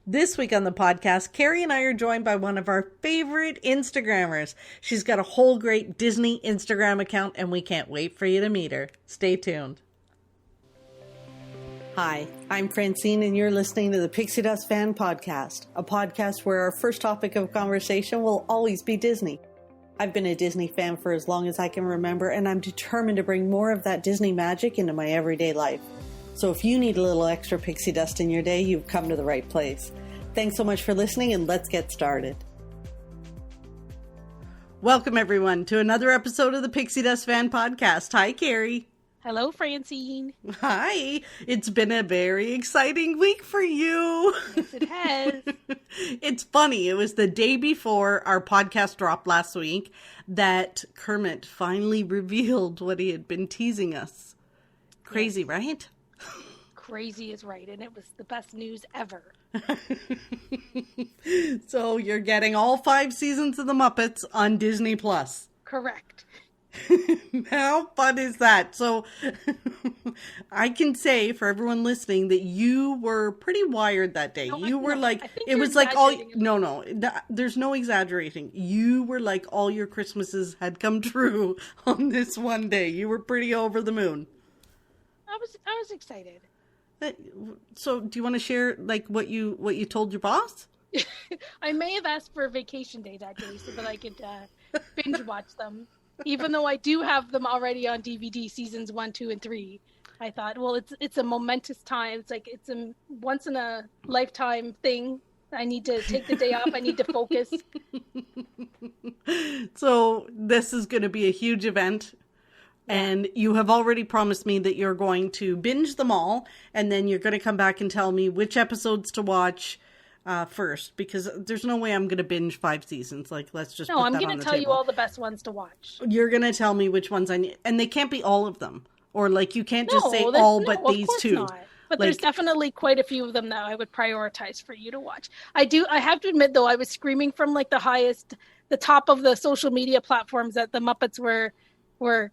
This week on the podcast, Carrie and I are joined by one of our favorite Instagrammers. She's got a whole great Disney Instagram account, and we can't wait for you to meet her. Stay tuned. Hi, I'm Francine, and you're listening to the Pixie Dust Fan Podcast, a podcast where our first topic of conversation will always be Disney. I've been a Disney fan for as long as I can remember, and I'm determined to bring more of that Disney magic into my everyday life. So if you need a little extra pixie dust in your day, you've come to the right place. Thanks so much for listening, and let's get started. Welcome, everyone, to another episode of the Pixie Dust Fan Podcast. Hi, Carrie. Hello, Francine. Hi. It's been a very exciting week for you. Yes, it has. It's funny. It was the day before our podcast dropped last week that Kermit finally revealed what he had been teasing us. Crazy, yes. Right? Crazy is right, and it was the best news ever. So you're getting all 5 seasons of the Muppets on Disney Plus. Correct. How fun is that? So I can say for everyone listening that you were pretty wired that day. There's no exaggerating. You were like all your Christmases had come true on this one day. You were pretty over the moon. I was excited. So do you want to share like what you told your boss? I may have asked for a vacation day that day so that I could binge watch them. Even though I do have them already on DVD, seasons 1, 2, and 3, I thought, well, it's a momentous time. It's like it's a once in a lifetime thing. I need to take the day off. I need to focus. So this is going to be a huge event. And you have already promised me that you're going to binge them all, and then you're going to come back and tell me which episodes to watch first, because there's no way I'm going to binge 5 seasons. Like, let's just put that on the table. No, I'm going to tell you all the best ones to watch. You're going to tell me which ones I need, and they can't be all of them, or like you can't just say all but these 2. Not. But there's definitely quite a few of them that I would prioritize for you to watch. I have to admit, though, I was screaming from like the top of the social media platforms that the Muppets were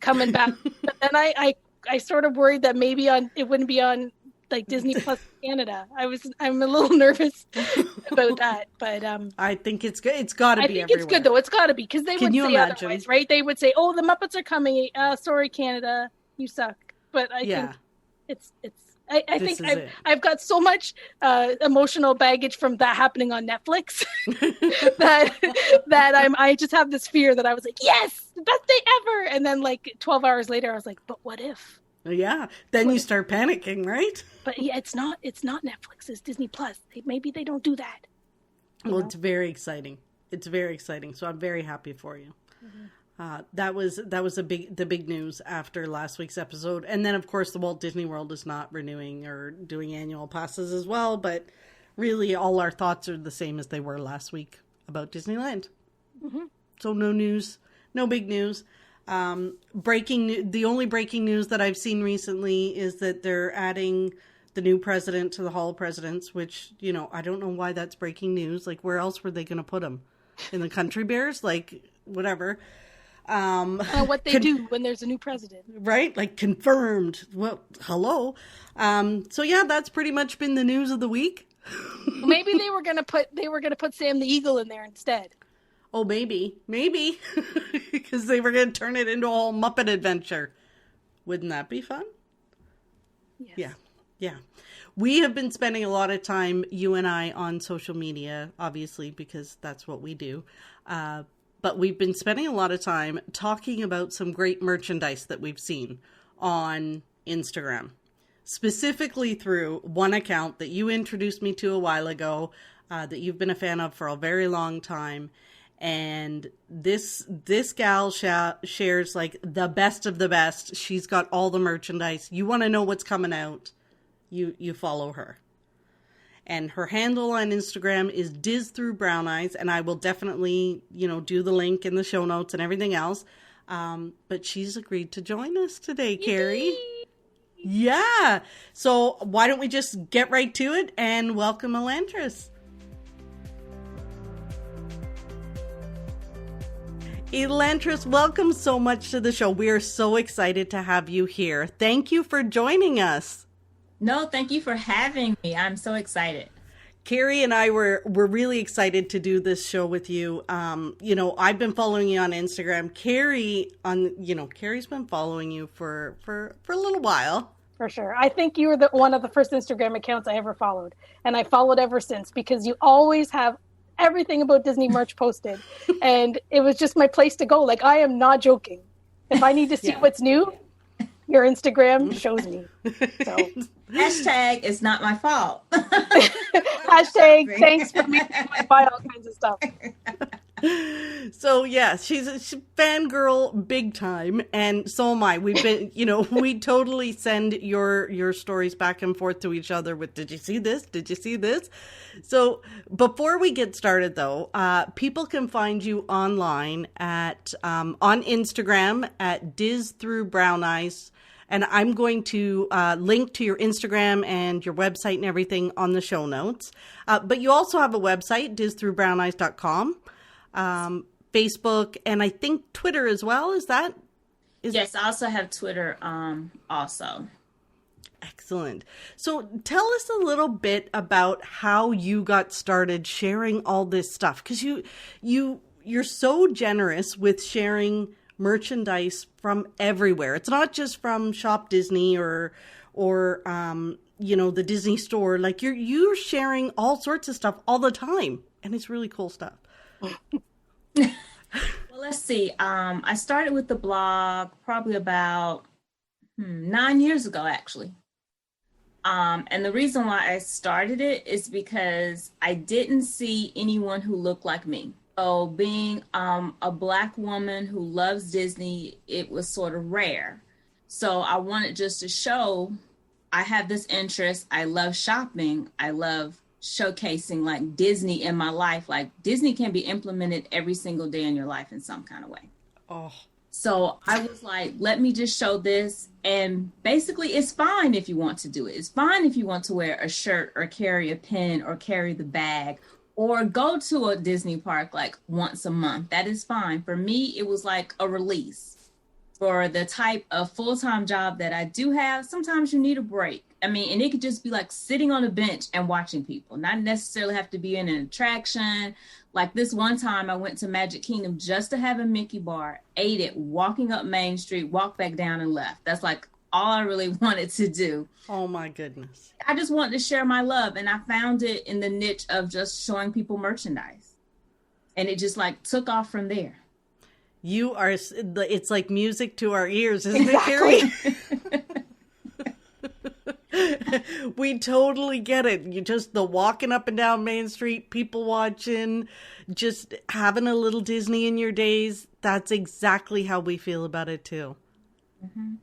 coming back. But then I sort of worried that maybe it wouldn't be on like Disney Plus Canada. I'm a little nervous about that, but I think it's good. It's got to be everywhere. I think it's good though. It's got to be, because they would say otherwise, right? They would say, "Oh, the Muppets are coming. Sorry, Canada, you suck." But I think it's. I think I've got so much emotional baggage from that happening on Netflix that I just have this fear that I was like, yes, best day ever, and then like 12 hours later I was like, but what if? Yeah, then you start panicking, right? But yeah, it's not Netflix, it's Disney Plus. Maybe they don't do that. Well, it's very exciting. It's very exciting. So I'm very happy for you. Mm-hmm. That was the big news after last week's episode. And then, of course, the Walt Disney World is not renewing or doing annual passes as well. But really, all our thoughts are the same as they were last week about Disneyland. Mm-hmm. So no news, no big news. The only breaking news that I've seen recently is that they're adding the new president to the Hall of Presidents, which, I don't know why that's breaking news. Like, where else were they going to put him? In the Country Bears? Like, whatever. What they do when there's a new president, right? Like, confirmed. Well, hello. So yeah, that's pretty much been the news of the week. Maybe they were gonna put Sam the Eagle in there instead. Oh, maybe, because they were gonna turn it into a whole Muppet adventure. Wouldn't that be fun? Yes. Yeah. We have been spending a lot of time, you and I, on social media, obviously, because that's what we do. But we've been spending a lot of time talking about some great merchandise that we've seen on Instagram, specifically through one account that you introduced me to a while ago, that you've been a fan of for a very long time. And this gal shares like the best of the best. She's got all the merchandise. You want to know what's coming out, you follow her. And her handle on Instagram is Diz Through Brown Eyes. And I will definitely, do the link in the show notes and everything else. But she's agreed to join us today, Carrie. Yeah. So why don't we just get right to it and welcome Elantrice. Elantrice, welcome so much to the show. We are so excited to have you here. Thank you for joining us. No, thank you for having me. I'm so excited. Carrie and I were really excited to do this show with you. I've been following you on Instagram. Carrie's been following you for a little while. For sure. I think you were one of the first Instagram accounts I ever followed. And I followed ever since because you always have everything about Disney merch posted. And it was just my place to go. Like, I am not joking. If I need to see what's new, your Instagram shows me. So. Hashtag it's not my fault. Hashtag thanks for making me buy all kinds of stuff. So yeah, she's a fangirl big time, and so am I. We've been, we totally send your stories back and forth to each other with, did you see this? Did you see this? So before we get started though, people can find you online at, on Instagram at Diz Through Brown Eyes. And I'm going to link to your Instagram and your website and everything on the show notes. But you also have a website, dizthroughbrowneyes.com, Facebook, and I think Twitter as well. Yes, I also have Twitter also. Excellent. So tell us a little bit about how you got started sharing all this stuff. Because you're so generous with sharing merchandise from everywhere. It's not just from Shop Disney or the Disney store. Like you're sharing all sorts of stuff all the time, and it's really cool stuff. Well, let's see. I started with the blog probably about 9 years ago, actually. And the reason why I started it is because I didn't see anyone who looked like me. So being a Black woman who loves Disney, it was sort of rare. So I wanted just to show I have this interest. I love shopping. I love showcasing like Disney in my life. Like Disney can be implemented every single day in your life in some kind of way. Oh. So I was like, let me just show this. And basically it's fine if you want to do it. It's fine if you want to wear a shirt or carry a pen or carry the bag or go to a Disney park like once a month. That is fine. For me, it was like a release. For the type of full-time job that I do have, sometimes you need a break. I mean, and it could just be like sitting on a bench and watching people, not necessarily have to be in an attraction. Like this one time I went to Magic Kingdom just to have a Mickey bar, ate it, walking up Main Street, walked back down and left. That's like all I really wanted to do. Oh my goodness. I just wanted to share my love, and I found it in the niche of just showing people merchandise. And it just like took off from there. You are, it's like music to our ears, isn't it, Carrie? We totally get it. You just the walking up and down Main Street, people watching, just having a little Disney in your days. That's exactly how we feel about it too. Mm-hmm.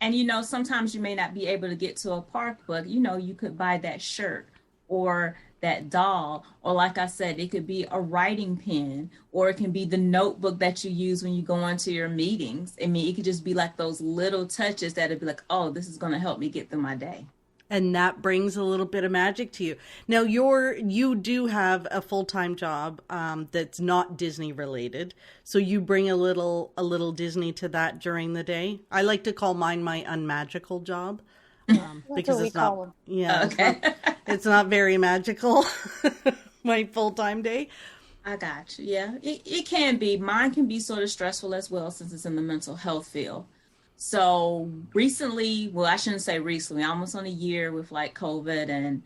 And sometimes you may not be able to get to a park, but you could buy that shirt or that doll, or like I said, it could be a writing pen, or it can be the notebook that you use when you go into your meetings. I mean, it could just be like those little touches that'd be like, oh, this is going to help me get through my day. And that brings a little bit of magic to you. Now, you do have a full-time job that's not Disney related, so you bring a little Disney to that during the day. I like to call mine my unmagical job. Because it's not, okay. It's not very magical. My full-time day. I got you. Yeah, it can be. Mine can be sort of stressful as well, since it's in the mental health field. So recently, well, I shouldn't say recently, almost on a year with like COVID and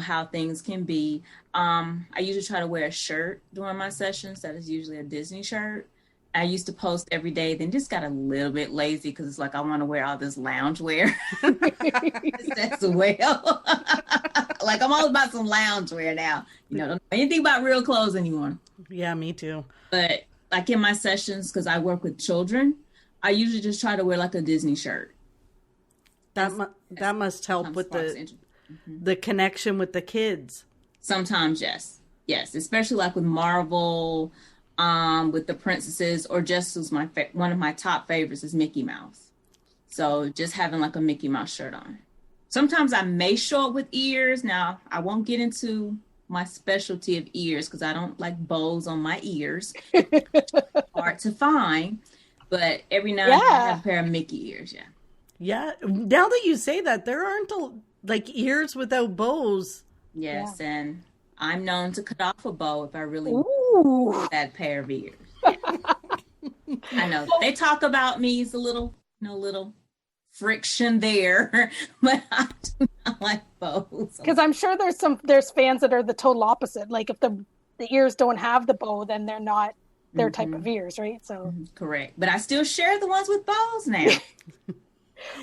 how things can be. I usually try to wear a shirt during my sessions. That is usually a Disney shirt. I used to post every day, then just got a little bit lazy because it's like I want to wear all this lounge wear. As well. Like I'm all about some lounge wear now. Don't know anything about real clothes anymore. Yeah, me too. But like in my sessions, because I work with children, I usually just try to wear like a Disney shirt. That must help with the connection with the kids. Sometimes, yes. Yes, especially like with Marvel, with the princesses, or just as one of my top favorites is Mickey Mouse. So just having like a Mickey Mouse shirt on. Sometimes I may show up with ears. Now, I won't get into my specialty of ears because I don't like bows on my ears. Hard to find. But every now and then I have a pair of Mickey ears, yeah. Yeah. Now that you say that, there aren't like ears without bows. Yes, and I'm known to cut off a bow if I really Ooh. want that pair of ears. I know they talk about me as a little, little friction there, but I do not like bows. Because I'm sure there's fans that are the total opposite. Like if the ears don't have the bow, then they're not their type of ears, right? So correct. But I still share the ones with bows now.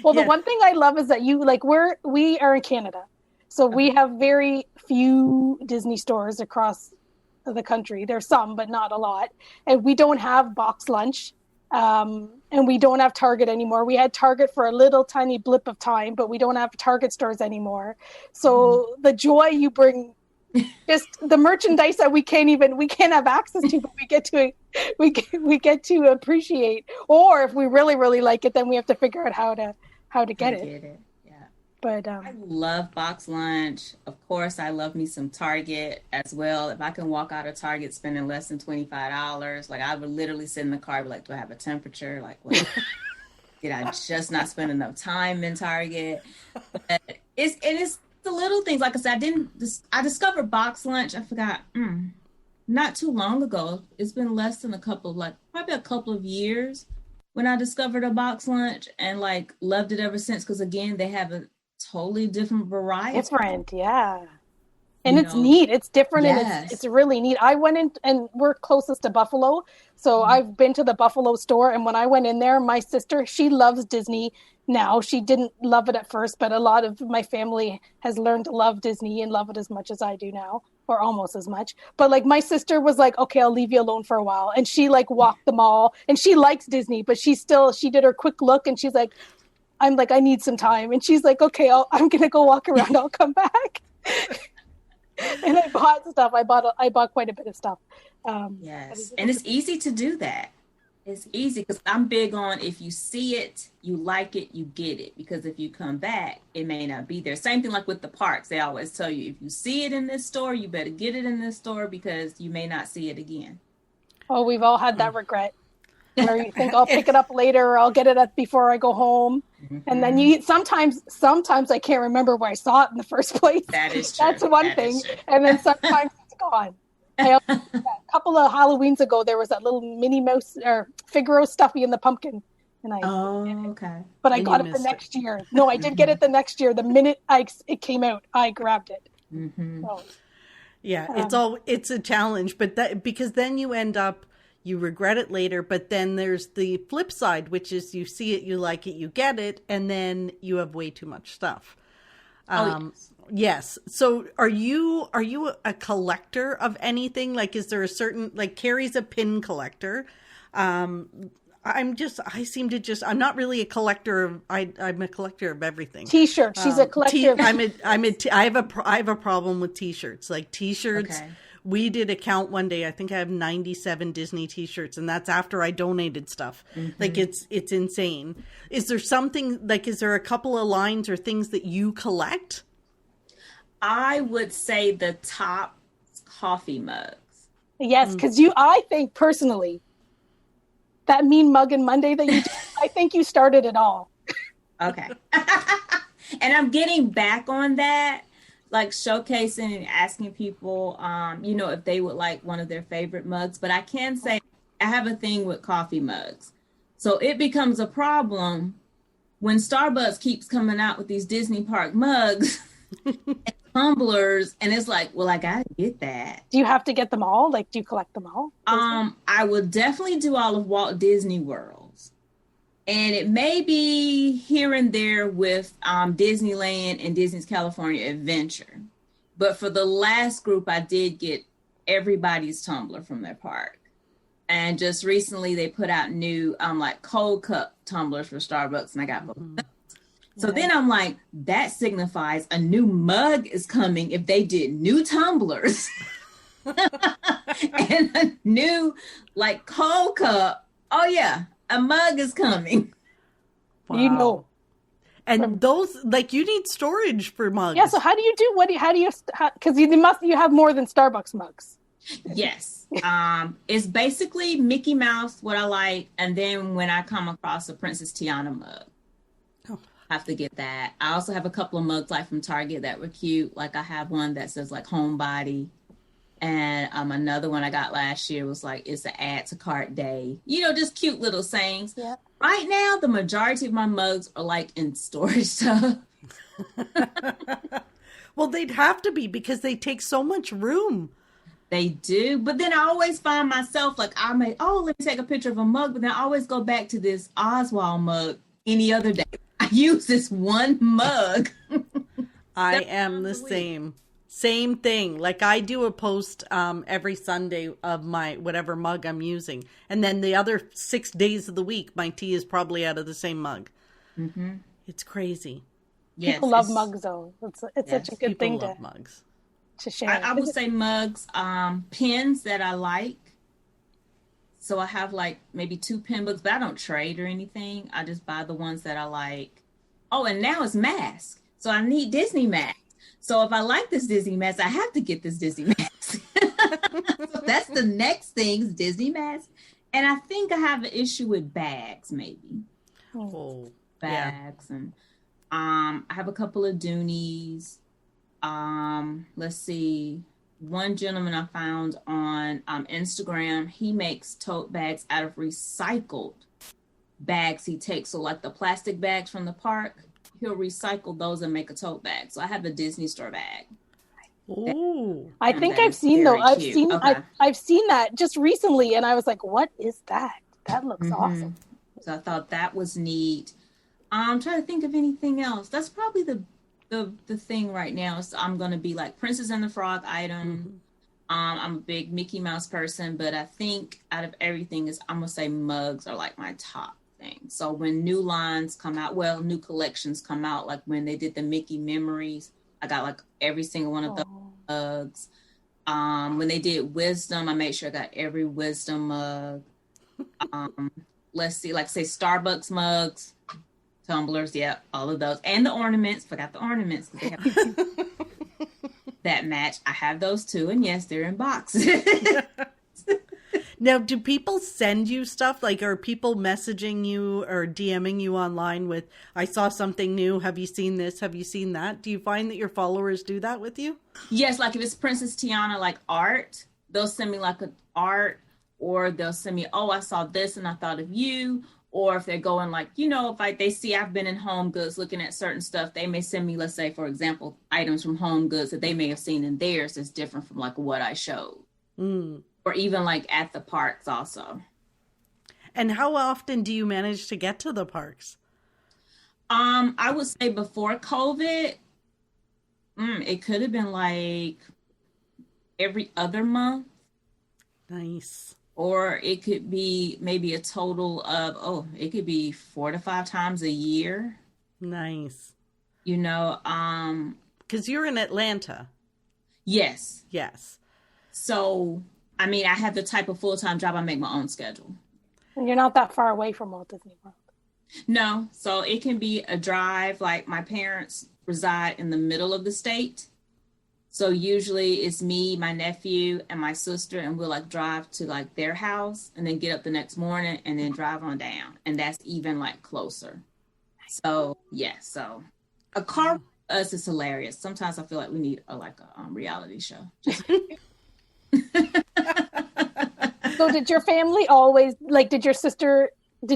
Well, the one thing I love is that we are in Canada, so we have very few Disney stores across the country. There's some, but not a lot. And we don't have box lunch, and we don't have Target anymore. We had Target for a little tiny blip of time, but we don't have Target stores anymore. So the joy you bring, just the merchandise that we can't have access to, but we get to appreciate. Or if we really, really like it, then we have to figure out how to get it. But I love box lunch. Of course, I love me some Target as well. If I can walk out of Target spending less than $25, like I would literally sit in the car, be like, do I have a temperature? Like, what? Did I just not spend enough time in Target? But it's the little things. Like I said, I discovered box lunch. I forgot not too long ago. It's been less than probably a couple of years when I discovered a box lunch and like loved it ever since. Because again, they have a totally different variety. Different, yeah. And it's neat. It's different, and it's really neat. I went in, and we're closest to Buffalo, so I've been to the Buffalo store. And when I went in there, my sister, she loves Disney now. She didn't love it at first, but a lot of my family has learned to love Disney and love it as much as I do now, or almost as much. But like my sister was like, okay, I'll leave you alone for a while, and she like walked the mall, and she likes Disney, but she did her quick look, and she's like, I'm like, I need some time. And she's like, okay, I'm going to go walk around. I'll come back. And I bought stuff. I bought quite a bit of stuff. Yes. And it's easy to do that. It's easy because I'm big on if you see it, you like it, you get it. Because if you come back, it may not be there. Same thing like with the parks. They always tell you, if you see it in this store, you better get it in this store because you may not see it again. Oh, we've all had that regret. Where you think I'll pick it up later, or I'll get it before I go home. And then sometimes I can't remember where I saw it in the first place. That is true. That's one thing. And then sometimes it's gone. A couple of Halloweens ago, there was that little Minnie Mouse or Figaro stuffy in the pumpkin. And okay. But I got it the next year. No, I did get it the next year. The minute it came out, I grabbed it. So, yeah, it's a challenge, but because then you end up, you regret it later, but then there's the flip side, which is you see it, you like it, you get it, and then you have way too much stuff. Yes. So are you a collector of anything? Like, is there a certain, like Carrie's a pin collector. I'm not really a collector. I'm a collector of everything. T-shirts. She's a collector. I have a problem with T-shirts. Like T-shirts. Okay. We did a count one day. I think I have 97 Disney T-shirts, and that's after I donated stuff. Like it's insane. Is there something like? Is there a couple of lines or things that you collect? I would say the top coffee mugs. Yes, because I think personally, that Mean Muggin' Monday that you did, I think you started it all. Okay. And I'm getting back on that. Like showcasing and asking people, if they would like one of their favorite mugs. But I can say I have a thing with coffee mugs. So it becomes a problem when Starbucks keeps coming out with these Disney Park mugs and tumblers. And it's like, well, I got to get that. Do you have to get them all? Like, do you collect them all? I would definitely do all of Walt Disney World. And it may be here and there with Disneyland and Disney's California Adventure. But for the last group, I did get everybody's tumbler from their park. And just recently, they put out new like cold cup tumblers for Starbucks, and I got both. So then I'm like, that signifies a new mug is coming if they did new tumblers. And a new like cold cup. Oh, yeah. A mug is coming. Wow. And those, like, you need storage for mugs. Yeah, so how do you do, because you have more than Starbucks mugs. Yes. It's basically Mickey Mouse, what I like, and then when I come across a Princess Tiana mug. Oh, Have to get that. I also have a couple of mugs like from Target that were cute. Like I have one that says like homebody. And another one I got last year was like, it's an add to cart day. You know, just cute little sayings. Yeah. Right now, the majority of my mugs are like in storage stuff. Well, they'd have to be because they take so much room. They do. But then I always find myself like, let me take a picture of a mug. But then I always go back to this Oswald mug any other day. I use this one mug. I am the same. Same thing. Like I do a post every Sunday of my whatever mug I'm using. And then the other 6 days of the week, my tea is probably out of the same mug. Mm-hmm. It's crazy. Yes, people love mugs though. It's such a good thing love mugs. To share. I would say mugs, pens that I like. So I have like maybe 2 pen books, but I don't trade or anything. I just buy the ones that I like. Oh, and now it's masks. So I need Disney masks. So if I like this Disney mask, I have to get this Disney mask. So that's the next thing, is Disney mask. And I think I have an issue with bags, maybe. Oh, bags. Yeah. And I have a couple of Doonies. Let's see. One gentleman I found on Instagram, he makes tote bags out of recycled bags he takes. So like the plastic bags from the park, he'll recycle those and make a tote bag. So I have a Disney store bag. Oh, I think I've seen though. I've seen that just recently, and I was like, "What is that? That looks awesome." So I thought that was neat. I'm trying to think of anything else. That's probably the thing right now. So I'm gonna be like Princess and the Frog item. I'm a big Mickey Mouse person, but I think out of everything I'm gonna say mugs are like my top thing. So when new lines come out, new collections come out, like when they did the Mickey Memories, I got like every single one of those mugs. When they did Wisdom, I made sure I got every Wisdom mug. Let's see, like say Starbucks mugs, tumblers, all of those, and the ornaments. Forgot the ornaments because they have that match. I have those too, and yes, they're in boxes. Now, do people send you stuff? Like, are people messaging you or DMing you online with, I saw something new. Have you seen this? Have you seen that? Do you find that your followers do that with you? Yes. Like if it's Princess Tiana, like art, they'll send me like an art, or they'll send me, I saw this and I thought of you. Or if they're going like, if they see I've been in Home Goods looking at certain stuff, they may send me, let's say, for example, items from Home Goods that they may have seen in theirs that's different from like what I showed. Or even like at the parks also. And how often do you manage to get to the parks? I would say before COVID, it could have been like every other month. Nice. Or it could be maybe a total of, it could be 4 to 5 times a year. Nice. Because you're in Atlanta. Yes. So, I have the type of full-time job, I make my own schedule. And you're not that far away from Walt Disney World. No. So it can be a drive. Like my parents reside in the middle of the state. So usually it's me, my nephew, and my sister, and we'll like drive to like their house and then get up the next morning and then drive on down. And that's even like closer. So, so a car for us is hilarious. Sometimes I feel like we need a reality show. So did your family always, did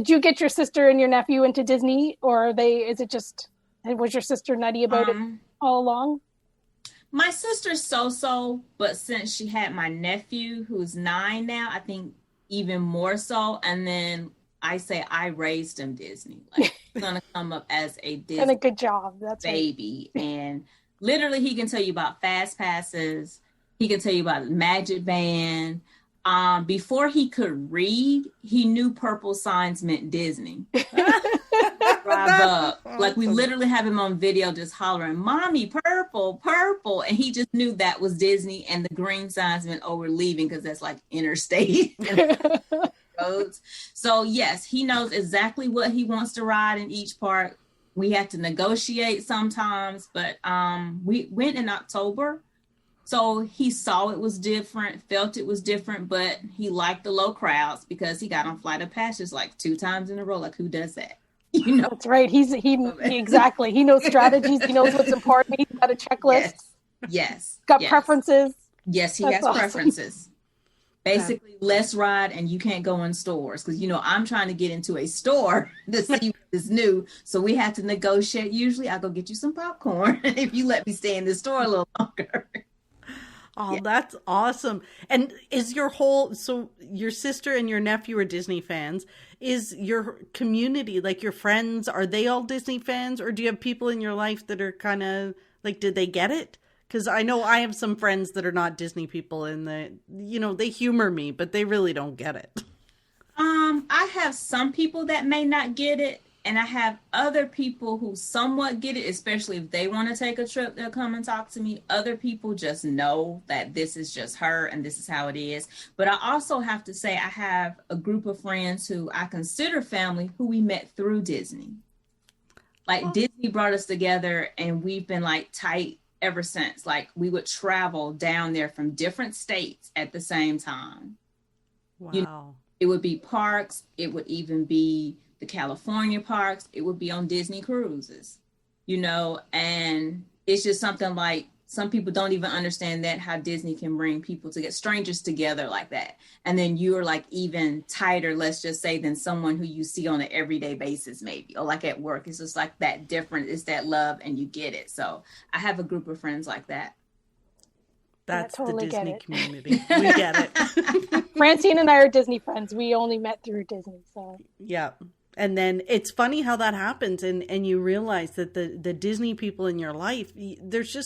you get your sister and your nephew into Disney, or was your sister nutty about it all along? My sister's so, but since she had my nephew, who's 9 now, I think even more so. And then I say I raised him Disney. Like he's gonna come up as a Disney and a good job. That's baby. Right. And literally he can tell you about Fast Passes. He can tell you about Magic Band. Before he could read, he knew purple signs meant Disney. Drive up. Like we literally have him on video just hollering, "Mommy, purple, purple." And he just knew that was Disney, and the green signs meant, we're leaving, because that's like interstate roads. So yes, he knows exactly what he wants to ride in each park. We have to negotiate sometimes, but we went in October. So he saw it was different, felt it was different, but he liked the low crowds because he got on Flight of Passage like 2 times in a row. Like, who does that? You know, That's right. Exactly. He knows strategies. He knows what's important. He's got a checklist. Yes. Got preferences. Yes, he That's has awesome. preferences. Basically, let's ride, and you can't go in stores because, you know, I'm trying to get into a store to see what is new. So we have to negotiate. Usually I'll go get you some popcorn if you let me stay in the store a little longer. Oh, that's awesome. And is so your sister and your nephew are Disney fans. Is your community, like your friends, are they all Disney fans? Or do you have people in your life that are kind of like, did they get it? Because I know I have some friends that are not Disney people and they humor me, but they really don't get it. I have some people that may not get it. And I have other people who somewhat get it, especially if they want to take a trip, they'll come and talk to me. Other people just know that this is just her and this is how it is. But I also have to say I have a group of friends who I consider family who we met through Disney. Like Disney brought us together and we've been like tight ever since. Like we would travel down there from different states at the same time. Wow. You know, it would be parks. It would even be the California parks. It would be on Disney cruises, you know, and it's just something like some people don't even understand that how Disney can bring people to get strangers together like that. And then you're like even tighter, let's just say, than someone who you see on an everyday basis, maybe, or like at work. It's just like that different. It's that love and you get it. So I have a group of friends like that. That's totally the Disney community. We get it. Francine and I are Disney friends. We only met through Disney. So yeah. And then it's funny how that happens and you realize that the Disney people in your life, there's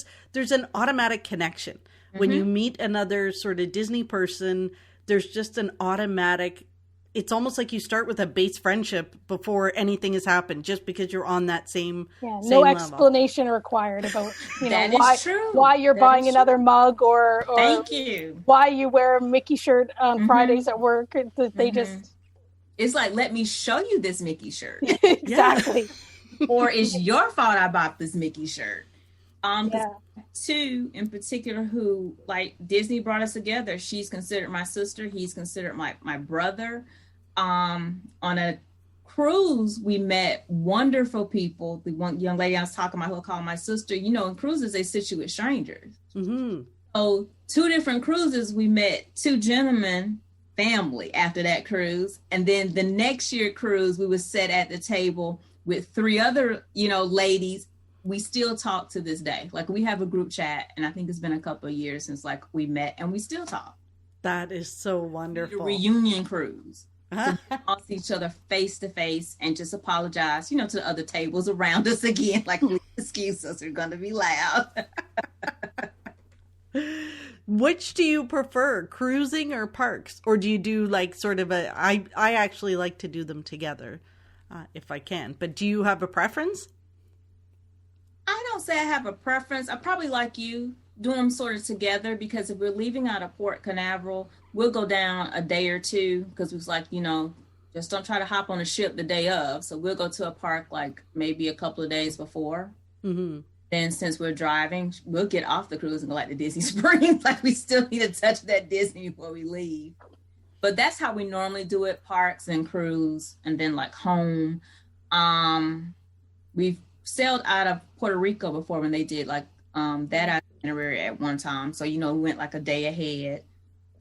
an automatic connection. Mm-hmm. When you meet another sort of Disney person, there's just an automatic, it's almost like you start with a base friendship before anything has happened, just because you're on that same no explanation required about why you're buying another mug or thank you, why you wear a Mickey shirt on Fridays at work. They just... It's like, let me show you this Mickey shirt. Exactly. Or it's your fault I bought this Mickey shirt. Two in particular who, like, Disney brought us together. She's considered my sister. He's considered my brother. On a cruise, we met wonderful people. The one young lady I was talking about who I call my sister, you know, in cruises, they sit you with strangers. Mm-hmm. So 2 different cruises, we met 2 gentlemen, family after that cruise. And then the next year cruise, we would sit at the table with 3 other, you know, ladies. We still talk to this day. Like we have a group chat and I think it's been a couple of years since like we met and we still talk. That is so wonderful. A reunion cruise. So we all see each other face to face and just apologize, you know, to the other tables around us again. Like, please excuse us, we're going to be loud. Which do you prefer, cruising or parks? Or do you do like sort of I actually like to do them together if I can. But do you have a preference? I don't say I have a preference. I probably like you do them sort of together because if we're leaving out of Port Canaveral, we'll go down a day or 2 because it's like, you know, just don't try to hop on a ship the day of. So we'll go to a park like maybe a couple of days before. Mm-hmm. Then since we're driving, we'll get off the cruise and go like to Disney Springs. Like we still need to touch that Disney before we leave. But that's how we normally do it, parks and cruise and then like home. We've sailed out of Puerto Rico before when they did like that itinerary at one time. So, you know, we went like a day ahead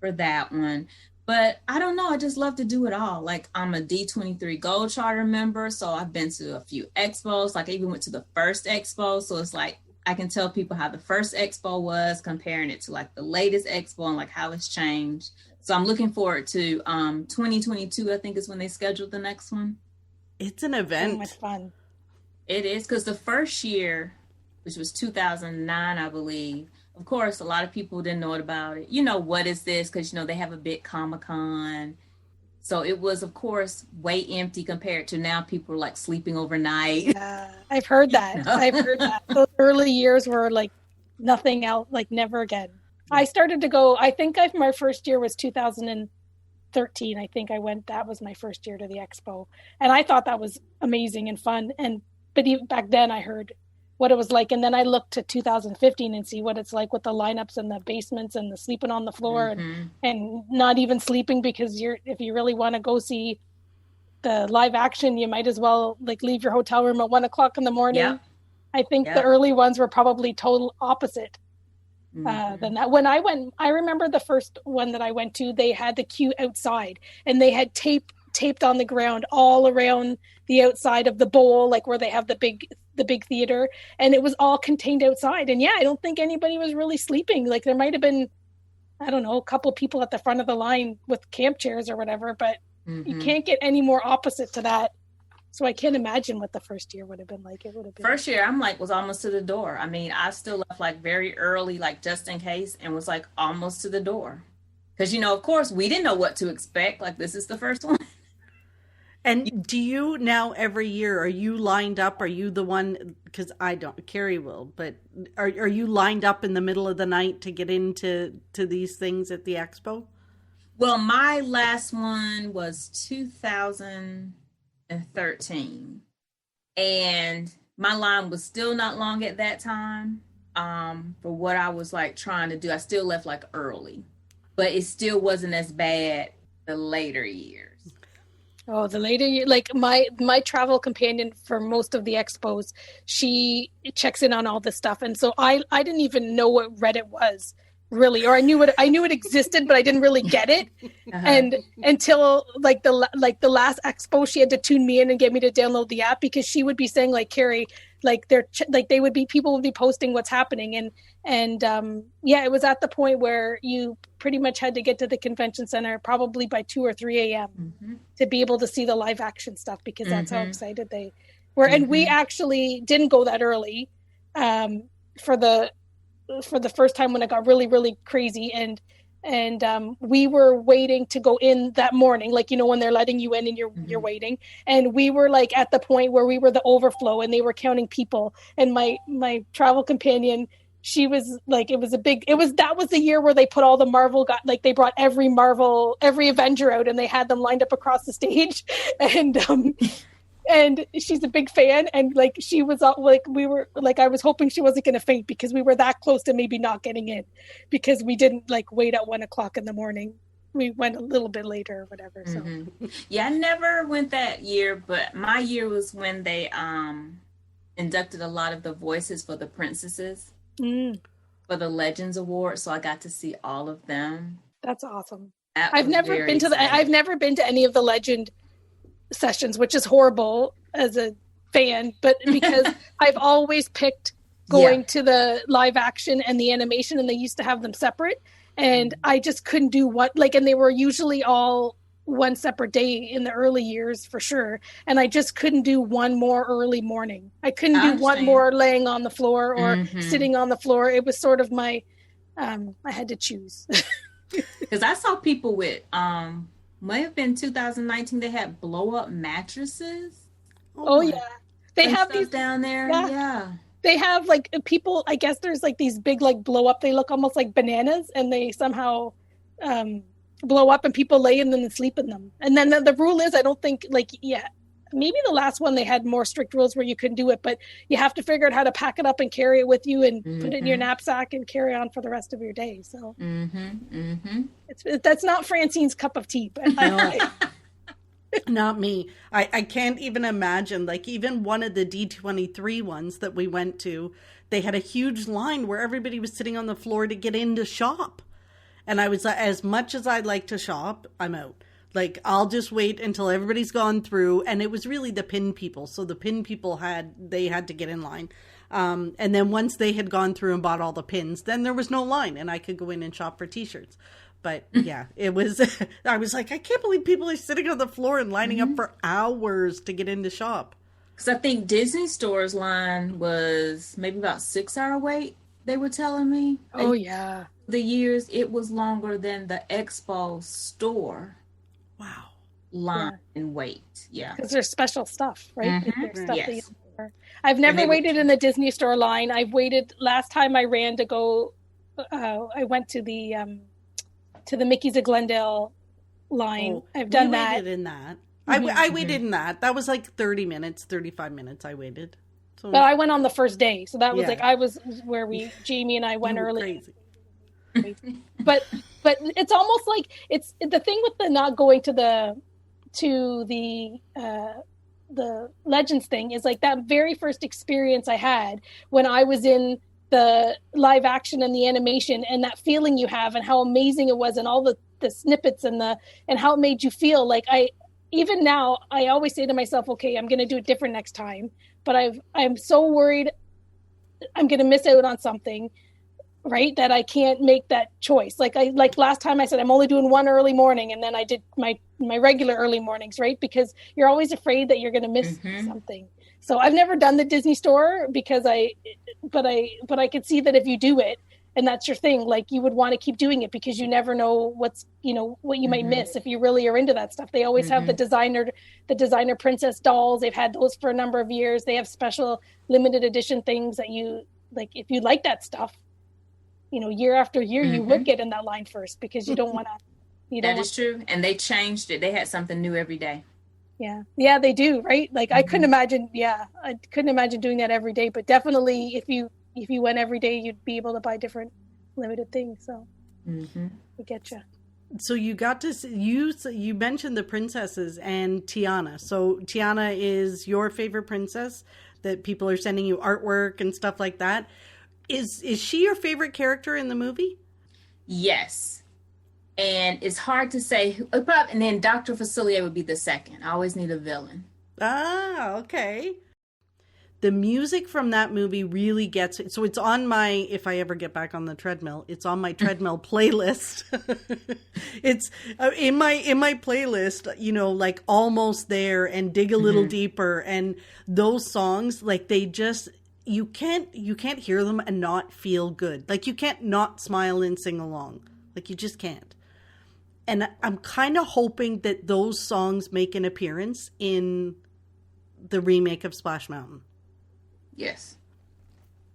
for that one. But I don't know. I just love to do it all. Like I'm a D23 Gold Charter member. So I've been to a few expos. Like I even went to the first expo. So it's like I can tell people how the first expo was, comparing it to like the latest expo and like how it's changed. So I'm looking forward to 2022, I think is when they scheduled the next one. It's an event. So much fun. It is because the first year, which was 2009, I believe, of course, a lot of people didn't know about it. You know, what is this? Because, you know, they have a big Comic-Con. So it was, of course, way empty compared to now people are like sleeping overnight. I've heard that. You know? I've heard that. Those early years were like nothing else, like never again. I started to go, I think my first year was 2013. I think I went, that was my first year to the expo. And I thought that was amazing and fun. But even back then I heard what it was like. And then I looked to 2015 and see what it's like with the lineups and the basements and the sleeping on the floor and not even sleeping because if you really want to go see the live action, you might as well like leave your hotel room at 1 o'clock in the morning. Yep. I think the early ones were probably total opposite than that. When I went, I remember the first one that I went to, they had the queue outside, and they had taped on the ground all around the outside of the bowl, like where they have the big theater, and it was all contained outside. And I don't think anybody was really sleeping. Like there might have been, I don't know, a couple people at the front of the line with camp chairs or whatever, but you can't get any more opposite to that. So I can't imagine what the first year would have been like. It would have been first year. I'm like, was almost to the door. I mean, I still left like very early, like just in case, and was like almost to the door. Because, of course, we didn't know what to expect. Like, this is the first one. And do you now every year, are you lined up? Are you the one, because I don't, Carrie will, but are you lined up in the middle of the night to get into these things at the expo? Well, my last one was 2013. And my line was still not long at that time. For what I was like trying to do, I still left like early, but it still wasn't as bad the later years. Oh, the later year, like my travel companion for most of the expos, she checks in on all this stuff, and so I didn't even know what Reddit was really, or I knew it existed, but I didn't really get it, and until like the last expo, she had to tune me in and get me to download the app, because she would be saying like, Carrie, like people would be posting what's happening, and it was at the point where you pretty much had to get to the convention center probably by 2 or 3 a.m. to be able to see the live action stuff, because that's how excited they were. And we actually didn't go that early for the first time when it got really, really crazy, and we were waiting to go in that morning, like when they're letting you in and you're waiting, and we were like at the point where we were the overflow and they were counting people, and my travel companion, she was like, that was the year where they put all the Marvel, they brought every Avenger out, and they had them lined up across the stage, and she's a big fan, and like she was like, we were like, I was hoping she wasn't going to faint, because we were that close to maybe not getting in, because we didn't like wait at 1 o'clock in the morning. We went a little bit later or whatever. So I never went that year, but my year was when they inducted a lot of the voices for the princesses for the Legends Award, so I got to see all of them. That's awesome. I've never been to any of the Legend sessions, which is horrible as a fan, but because I've always picked going to the live action and the animation, and they used to have them separate, and I just couldn't do and they were usually all one separate day in the early years for sure, and I just couldn't do one more early morning. I couldn't do one more laying on the floor or sitting on the floor. It was sort of my I had to choose. Because I saw people with might have been 2019, they had blow up mattresses. They have these down there. They have like people, I guess there's like these big like blow up, they look almost like bananas, and they somehow blow up and people lay in them and sleep in them. And then the rule is, I don't think maybe the last one they had more strict rules where you couldn't do it, but you have to figure out how to pack it up and carry it with you and put it in your knapsack and carry on for the rest of your day. So that's not Francine's cup of tea, but not me. I can't even imagine, like even one of the D23 ones that we went to, they had a huge line where everybody was sitting on the floor to get in to shop. And I was, as much as I like to shop, I'm out. Like, I'll just wait until everybody's gone through. And it was really the pin people. So the pin people had to get in line. And then once they had gone through and bought all the pins, then there was no line and I could go in and shop for t-shirts. But yeah, it was, I was like, I can't believe people are sitting on the floor and lining up for hours to get in to shop. Because I think Disney Store's line was maybe about 6-hour wait, they were telling me. Oh, yeah. The years, it was longer than the Expo store. Wow. Line and wait. Yeah. Because there's special stuff, right? There's stuff that you I've never waited in the Disney Store line. I've waited, last time I ran to go, I went to the Mickey's of Glendale line. Oh, I've done that. Waited in that. I waited in that. That was like 30 minutes, 35 minutes I waited. So, but I went on the first day. So that was like, I was where Jamie and I went early. Crazy. but it's almost like, it's the thing with the not going to to the Legends thing is like that very first experience I had when I was in the live action and the animation, and that feeling you have and how amazing it was, and all the snippets and how it made you feel. Like even now I always say to myself, okay, I'm going to do it different next time, but I'm so worried I'm going to miss out on something, right? That I can't make that choice. Like last time I said, I'm only doing one early morning, and then I did my regular early mornings, right? Because you're always afraid that you're going to miss something. So I've never done the Disney store because but I could see that if you do it and that's your thing, like you would want to keep doing it because you never know what you might miss if you really are into that stuff. They always have the designer princess dolls. They've had those for a number of years. They have special limited edition things that you like. If you like that stuff, year after year, you would get in that line first because you don't want to. That is true. And they changed it. They had something new every day. Yeah, they do, right? Like I couldn't imagine doing that every day, but definitely if you went every day, you'd be able to buy different limited things. So I get you. So you got to you mentioned the princesses and Tiana. So Tiana is your favorite princess that people are sending you artwork and stuff like that. Is she your favorite character in the movie? Yes. And it's hard to say. And then Dr. Facilier would be the second. I always need a villain. Ah, okay. The music from that movie really gets it. So it's on my, if I ever get back on the treadmill, it's on my treadmill playlist. It's in my playlist, like Almost There and Dig a Little Deeper. And those songs, like they just, you can't hear them and not feel good. Like you can't not smile and sing along. Like you just can't. And I'm kind of hoping that those songs make an appearance in the remake of Splash Mountain. Yes.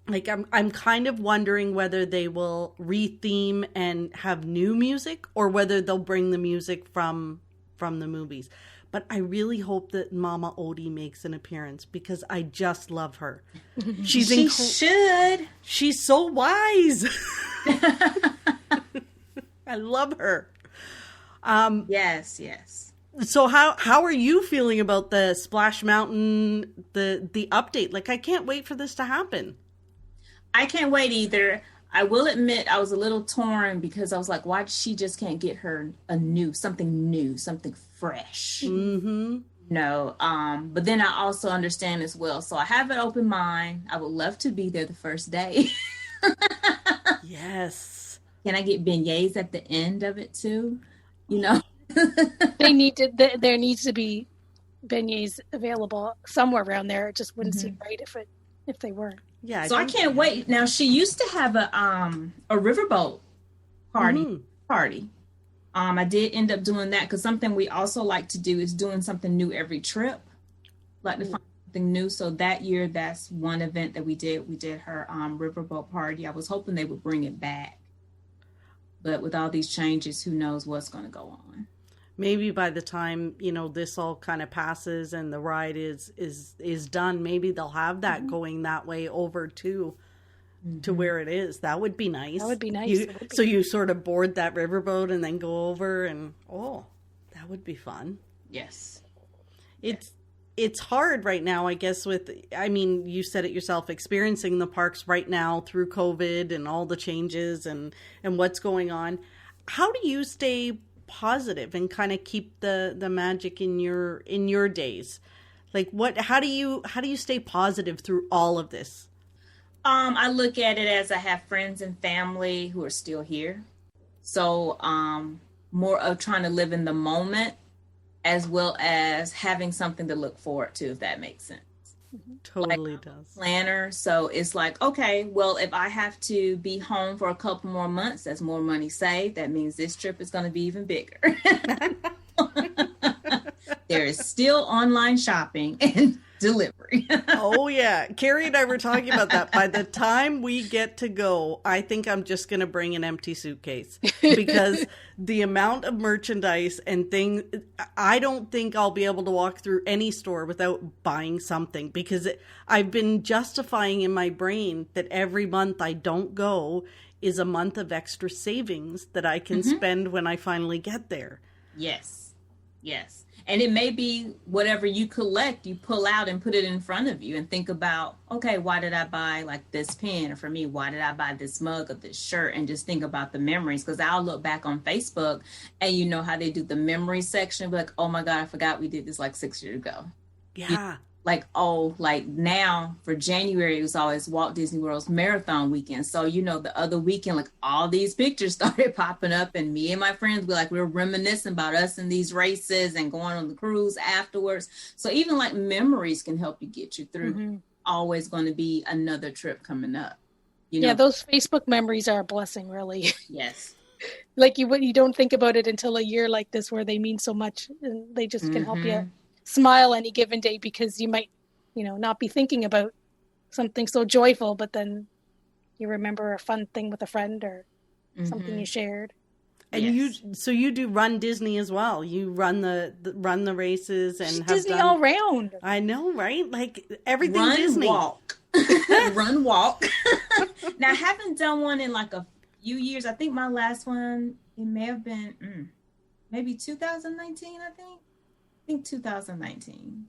Like I'm kind of wondering whether they will re-theme and have new music or whether they'll bring the music from the movies. But I really hope that Mama Odie makes an appearance because I just love her. She should. She's so wise. I love her. Yes. So how are you feeling about the Splash Mountain, the update? Like, I can't wait for this to happen. I can't wait either. I will admit I was a little torn because I was like, why she just can't get her something fresh? Mm-hmm. No. But then I also understand as well. So I have an open mind. I would love to be there the first day. Yes. Can I get beignets at the end of it too? There needs to be beignets available somewhere around there. It just wouldn't seem right if they weren't. Yeah. So I can't wait. Now she used to have a riverboat party. I did end up doing that because something we also like to do is doing something new every trip. Like to find something new. So that year, that's one event that we did. We did her riverboat party. I was hoping they would bring it back. But with all these changes, who knows what's going to go on. Maybe by the time, this all kind of passes and the ride is done, maybe they'll have that going that way over to where it is. That would be nice. That would be nice. You sort of board that riverboat and then go over and, that would be fun. Yes. It's hard right now, I guess, you said it yourself, experiencing the parks right now through COVID and all the changes and what's going on. How do you stay positive and kind of keep the magic in your days? Like how do you stay positive through all of this? I look at it as I have friends and family who are still here. So more of trying to live in the moment as well as having something to look forward to, if that makes sense. Totally does. Planner. So it's like, okay, well, if I have to be home for a couple more months, that's more money saved. That means this trip is going to be even bigger. There is still online shopping and delivery. Oh, yeah. Carrie and I were talking about that. By the time we get to go, I think I'm just going to bring an empty suitcase because the amount of merchandise and things, I don't think I'll be able to walk through any store without buying something because I've been justifying in my brain that every month I don't go is a month of extra savings that I can spend when I finally get there. Yes. Yes. And it may be whatever you collect, you pull out and put it in front of you and think about, okay, why did I buy like this pen? Or for me, why did I buy this mug or this shirt? And just think about the memories. Because I'll look back on Facebook and you know how they do the memory section. Be like, oh my God, I forgot we did this like 6 years ago. Yeah. Like now for January, it was always Walt Disney World's marathon weekend. So, you know, the other weekend, like all these pictures started popping up and me and my friends we were reminiscing about us in these races and going on the cruise afterwards. So even like memories can help you get you through. Mm-hmm. Always going to be another trip coming up. You know? Yeah, those Facebook memories are a blessing, really. Yes. Like you don't think about it until a year like this where they mean so much and they just can help you smile any given day because you might, not be thinking about something so joyful, but then you remember a fun thing with a friend or something you shared. And you do run Disney as well. You run the races and have Disney all round. I know, right? Like everything run, Disney. Walk. Run, walk. Now I haven't done one in like a few years. I think my last one, it may have been maybe 2019, I think 2019.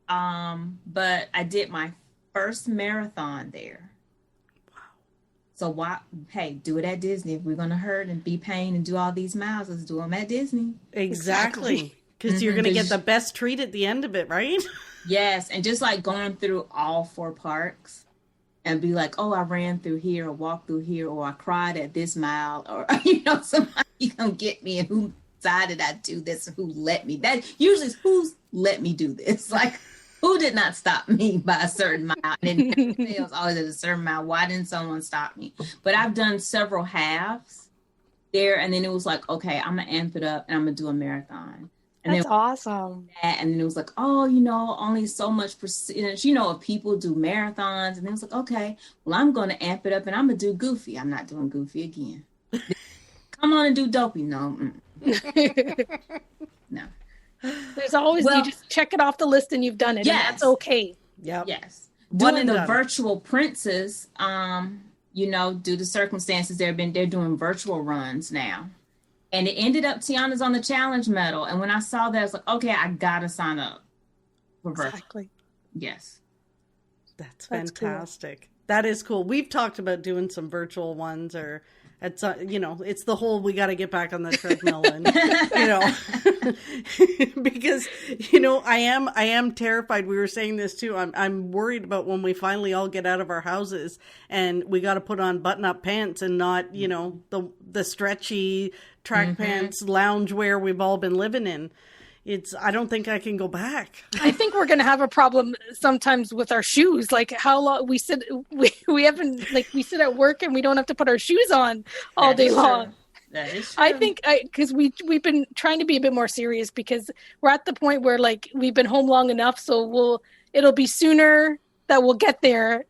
But I did my first marathon there. Wow. So do it at Disney. If we're going to hurt and be pain and do all these miles, let's do them at Disney. Exactly. Because you're going to get the best treat at the end of it, right? Yes. And just like going through all 4 parks and be like, oh, I ran through here or walked through here or I cried at this mile or, somebody come get me and who did I do this and who let me? That usually is who's let me do this. Like, who did not stop me by a certain mile? And it fails always at a certain mile. Why didn't someone stop me? But I've done several halves there, and then it was like, okay, I'm gonna amp it up and I'm gonna do a marathon. And that's awesome. And then it was like, oh, only so much percentage, of people do marathons. And then it was like, okay, well, I'm gonna amp it up and I'm gonna do Goofy. I'm not doing Goofy again. Come on and do Dopey. No. No. There's always you just check it off the list and you've done it. Yes. And that's okay. Yeah. Yes. Doing the virtual princes, due to circumstances, they're doing virtual runs now. And it ended up Tiana's on the challenge medal. And when I saw that, I was like, okay, I gotta sign up for virtual. Exactly. Yes. That's fantastic. Cool. That is cool. We've talked about doing some virtual ones or it's it's the whole we got to get back on the treadmill and because I am terrified. We were saying this too. I'm worried about when we finally all get out of our houses and we got to put on button-up pants and not the stretchy track pants lounge wear we've all been living in. I don't think I can go back. I think we're going to have a problem sometimes with our shoes. Like how long we sit at work and we don't have to put our shoes on all day long. That is true. I think because we've been trying to be a bit more serious because we're at the point where like we've been home long enough. So it'll be sooner that we'll get there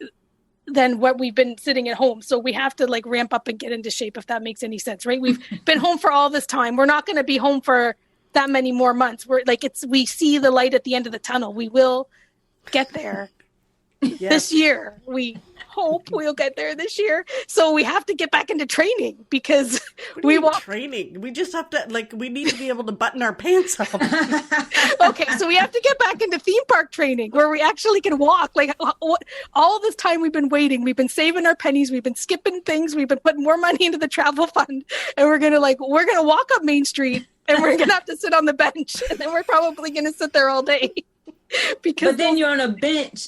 than what we've been sitting at home. So we have to like ramp up and get into shape, if that makes any sense, right? We've been home for all this time. We're not going to be home for that many more months. We see the light at the end of the tunnel. We will get there this year. We hope we'll get there this year. So we have to get back into training because we want training. We just have to we need to be able to button our pants up. Okay, so we have to get back into theme park training where we actually can walk. Like all this time we've been waiting, we've been saving our pennies, we've been skipping things, we've been putting more money into the travel fund, and we're gonna walk up Main Street. And we're going to have to sit on the bench. And then we're probably going to sit there all day. But then you're on a bench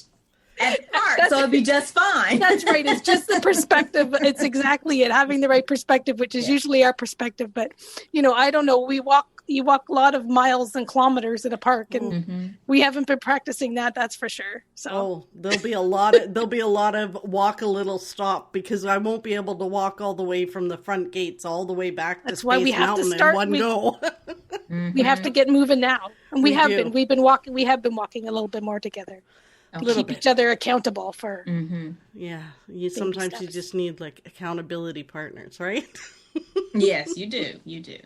at the park, so it'll be just fine. That's right. It's just the perspective. It's exactly it. Having the right perspective, which is usually our perspective. But, I don't know. You walk a lot of miles and kilometers in a park, and we haven't been practicing that. That's for sure. So there'll be a lot of walk a little stop because I won't be able to walk all the way from the front gates all the way back to Space Mountain in one go. We have to get moving now, and we have been. We've been walking. We have been walking a little bit more together to keep each other accountable for. Yeah, sometimes you just need accountability partners, right? Yes, you do. You do.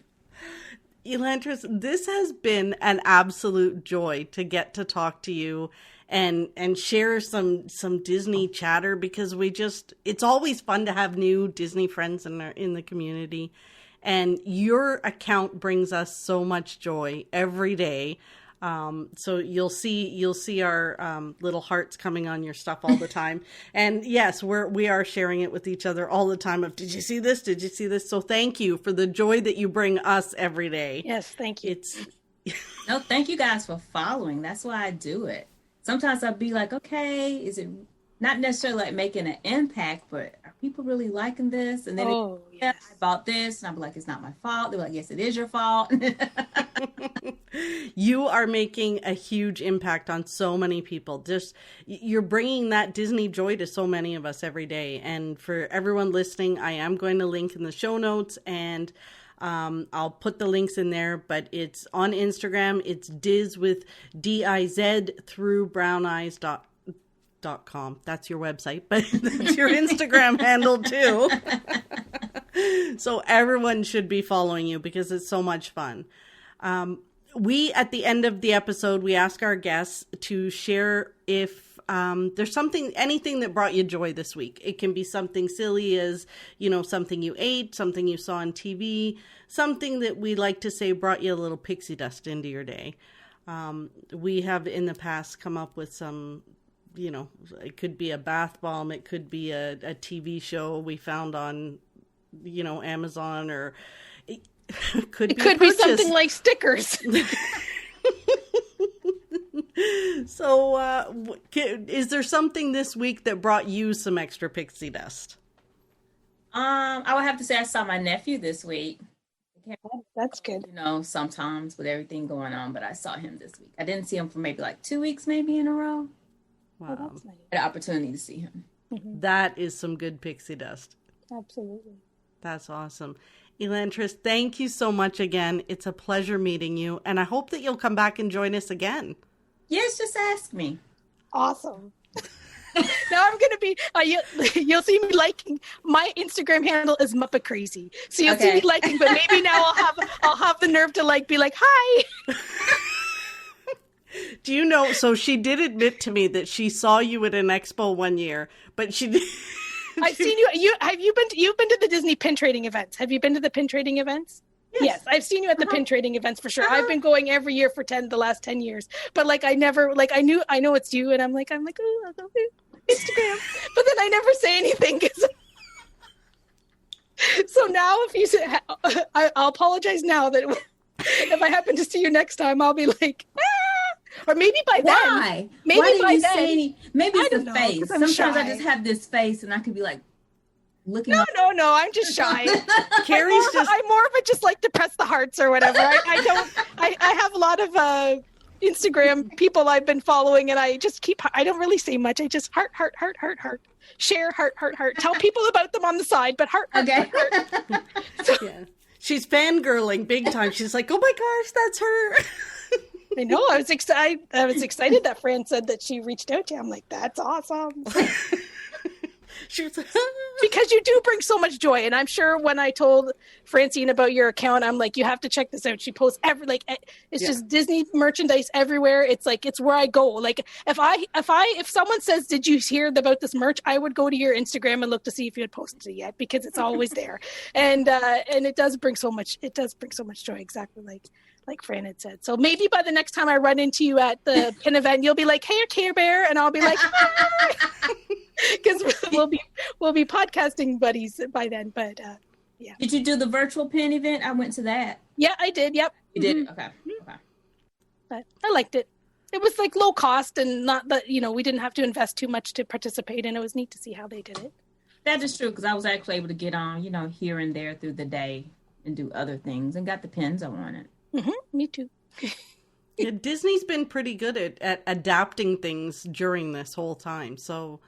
Elantrice, this has been an absolute joy to get to talk to you and share some Disney chatter because it's always fun to have new Disney friends in the community. And your account brings us so much joy every day. So you'll see our little hearts coming on your stuff all the time. And yes, we are sharing it with each other all the time of, did you see this? Did you see this? So thank you for the joy that you bring us every day. Yes, thank you. No, thank you guys for following. That's why I do it. Sometimes I'll be like, okay, is it not necessarily like making an impact, but are people really liking this? And then I bought this, and I'll be like, it's not my fault. They're like, yes, it is your fault. You are making a huge impact on so many people. Just you're bringing that Disney joy to so many of us every day. And for everyone listening, I am going to link in the show notes, and I'll put the links in there, but it's on Instagram. It's Diz with DIZ through browneyes.com. That's your website, but that's your Instagram handle too. So everyone should be following you because it's so much fun. We, at the end of the episode, we ask our guests to share if there's anything that brought you joy this week. It can be something silly as, something you ate, something you saw on TV, something that we like to say brought you a little pixie dust into your day. We have in the past come up with some, it could be a bath bomb. It could be a TV show we found on, Amazon, or it could be something like stickers. So, is there something this week that brought you some extra pixie dust? I would have to say I saw my nephew this week. That's good. Sometimes with everything going on, but I saw him this week. I didn't see him for maybe like 2 weeks, maybe in a row. Wow. Oh, that's nice. I had an opportunity to see him. Mm-hmm. That is some good pixie dust. Absolutely. That's awesome. Elantrice, thank you so much again. It's a pleasure meeting you, and I hope that you'll come back and join us again. Yes, just ask me. Awesome. Now I'm gonna be. You'll see me liking. My Instagram handle is Muppet Crazy, so you'll see me liking. But maybe now I'll have the nerve to be like, hi. Do you know? So she did admit to me that she saw you at an expo one year, but she. I've seen you. You've been to the Disney pin trading events. Have you been to the pin trading events? Yes, I've seen you at the pin trading events for sure. I've been going every year for the last 10 years. But I never I know it's you, and I'm like, oh, I'll go Instagram. But then I never say anything. So now if you say, I'll apologize now that if I happen to see you next time, I'll be like, or maybe by then. Why? Maybe Why didn't by you then. say any? Maybe it's the face. Sometimes shy. I just have this face, and I could be like looking. No, I'm just shy. Carrie's I'm more of a just like to press the hearts or whatever. I have a lot of Instagram people I've been following, and I don't really say much. I just heart, share, heart. Tell people about them on the side, but heart. So, yeah. She's fangirling big time. She's like, oh my gosh, that's her. I know. I was excited that Fran said that she reached out to you. I'm like, that's awesome. She was like, because you do bring so much joy, and I'm sure when I told Francine about your account, I'm like, you have to check this out. She posts it's just Disney merchandise everywhere. It's where I go. Like if someone says, did you hear about this merch? I would go to your Instagram and look to see if you had posted it yet, because it's always there. And it does bring so much joy. Exactly like Fran had said. So maybe by the next time I run into you at the pin event, you'll be like, hey, Care Bear, and I'll be like, hi. Because we'll be podcasting buddies by then. But yeah. Did you do the virtual pin event? I went to that. Yeah, I did. Yep. You did? Mm-hmm. Okay. But I liked it. It was low cost, and not that we didn't have to invest too much to participate, and it was neat to see how they did it. That is true, because I was actually able to get on, here and there through the day and do other things, and got the pins I wanted. Mm-hmm. Me too. Yeah, Disney's been pretty good at adapting things during this whole time, so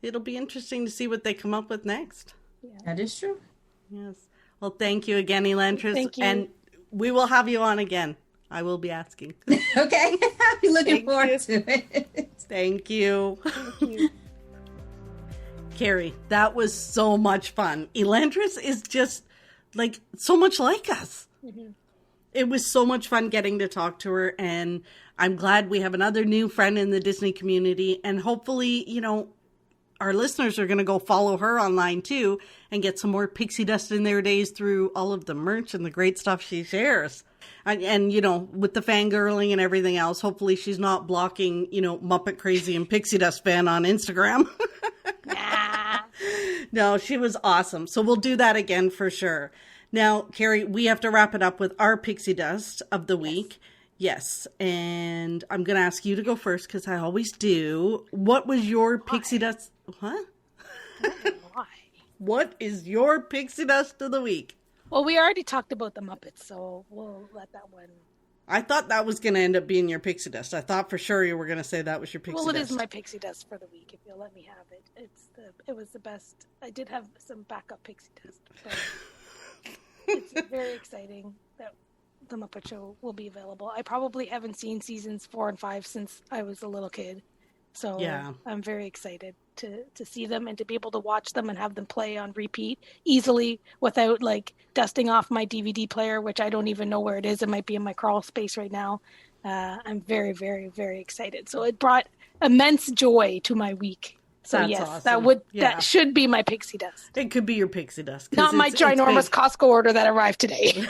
it'll be interesting to see what they come up with next. Yeah. That is true. Yes. Well, thank you again, Elantrice. Thank you. And we will have you on again. I will be asking. Okay. I'll be looking forward to it. Thank you. Thank you. Carrie, that was so much fun. Elantrice is just so much like us. Mm-hmm. It was so much fun getting to talk to her, and I'm glad we have another new friend in the Disney community, and hopefully, our listeners are going to go follow her online too and get some more pixie dust in their days through all of the merch and the great stuff she shares. And you know, with the fangirling and everything else, hopefully she's not blocking, you know, Muppet Crazy and Pixie Dust Fan on Instagram. Nah. No, she was awesome. So we'll do that again for sure. Now, Carrie, we have to wrap it up with our Pixie Dust of the week. Yes. And I'm going to ask you to go first because I always do. What was your Pixie Dust? What? Why? What is your Pixie Dust of the week? Well, we already talked about the Muppets, so we'll let that one. I thought that was going to end up being your Pixie Dust. I thought for sure you were going to say that was your Pixie Dust. Well, it is my Pixie Dust for the week, if you'll let me have it. It was the best. I did have some backup Pixie Dust, but it's very exciting that the Muppet Show will be available. I probably haven't seen seasons 4 and 5 since I was a little kid. So yeah. I'm very excited to see them and to be able to watch them and have them play on repeat easily without like dusting off my DVD player, which I don't even know where it is. It might be in my crawl space right now. I'm very, very, very excited. So it brought immense joy to my week. So That's yes, awesome. That should be my Pixie Dust. It could be your Pixie Dust. Not my ginormous Costco order that arrived today.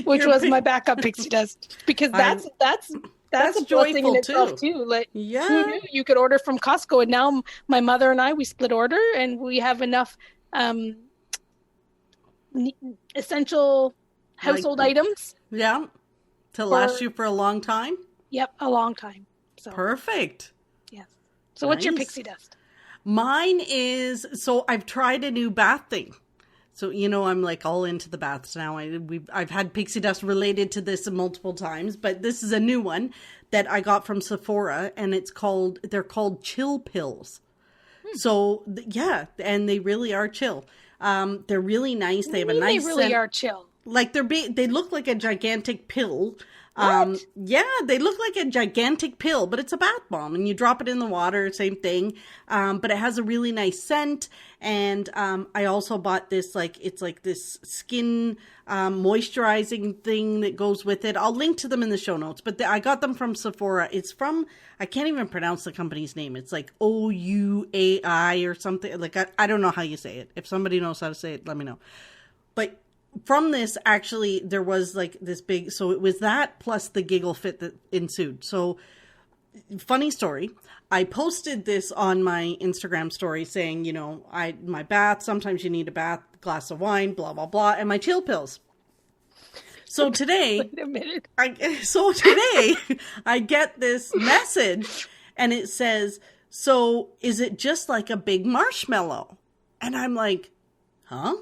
Which was my backup Pixie Dust. Because that's a blessing in itself too. Like, yeah. Who knew you could order from Costco? And now my mother and I, we split order and we have enough essential household items. Yeah. To last you for a long time? Yep, a long time. So perfect. Yes. So what's your Pixie Dust? Mine is, so I've tried a new bath thing. So, you know, I'm like all into the baths now. I've had Pixie Dust related to this multiple times, but this is a new one that I got from Sephora, and they're called chill pills. So, yeah, and they really are chill. They're really nice. They have a nice They really scent. are chill. Like they look like a gigantic pill. What? Yeah, they look like a gigantic pill, but it's a bath bomb and you drop it in the water, same thing. But it has a really nice scent. And, I also bought this, it's like this skin, moisturizing thing that goes with it. I'll link to them in the show notes, but I got them from Sephora. It's from, I can't even pronounce the company's name. It's like OUAI or something. Like, I don't know how you say it. If somebody knows how to say it, let me know. But from this, actually, there was like this big, so it was that plus the giggle fit that ensued. So, funny story. I posted this on my Instagram story saying, you know, my bath, sometimes you need a bath, glass of wine, blah, blah, blah, and my chill pills. So today, Wait a minute. I get this message and it says, so is it just like a big marshmallow? And I'm like, huh?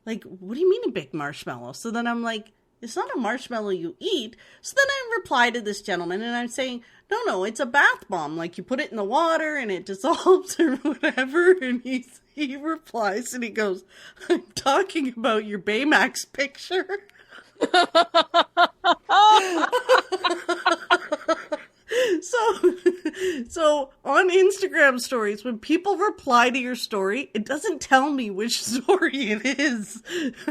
Like, what do you mean a big marshmallow? So then I'm like, it's not a marshmallow you eat. So then I reply to this gentleman and I'm saying, no, it's a bath bomb. Like you put it in the water and it dissolves or whatever. And he replies and he goes, I'm talking about your Baymax picture. So on Instagram stories, when people reply to your story, it doesn't tell me which story it is.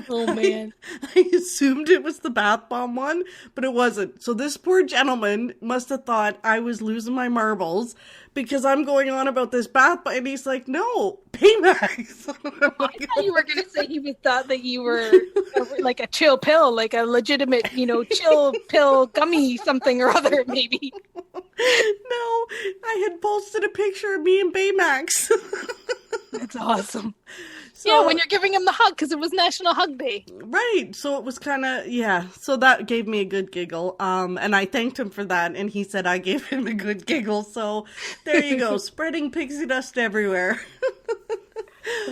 Oh man. I assumed it was the bath bomb one, but it wasn't. So this poor gentleman must have thought I was losing my marbles because I'm going on about this bath bomb, and he's like, no, Baymax. I thought you were going to say he thought that you were like a chill pill, like a legitimate, chill pill gummy something or other, maybe. No, I had posted a picture of me and Baymax. That's awesome. So, yeah, when you're giving him the hug, because it was National Hug Day. Right. So it was kind of, yeah. So that gave me a good giggle. And I thanked him for that. And he said I gave him a good giggle. So there you go. Spreading pixie dust everywhere.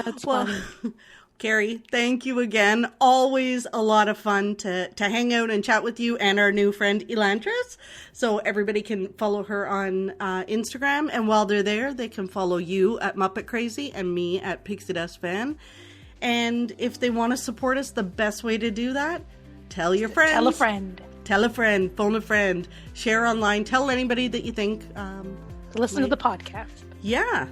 That's funny. Carrie, thank you again. Always a lot of fun to hang out and chat with you and our new friend Elantrice. So everybody can follow her on Instagram. And while they're there, they can follow you at Muppet Crazy and me at Pixie Dust Fan. And if they want to support us, the best way to do that, tell your friends. Tell a friend. Tell a friend. Phone a friend. Share online. Tell anybody that you think. Listen to the podcast. Yeah,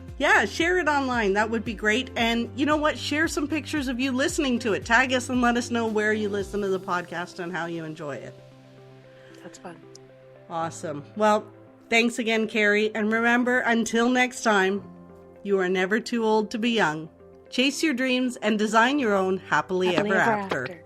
share it online. That would be great. And you know what? Share some pictures of you listening to it. Tag us and let us know where you listen to the podcast and how you enjoy it. That's fun. Awesome. Well, Thanks again, Carrie. And remember, until next time, you are never too old to be young. Chase your dreams and design your own happily ever after.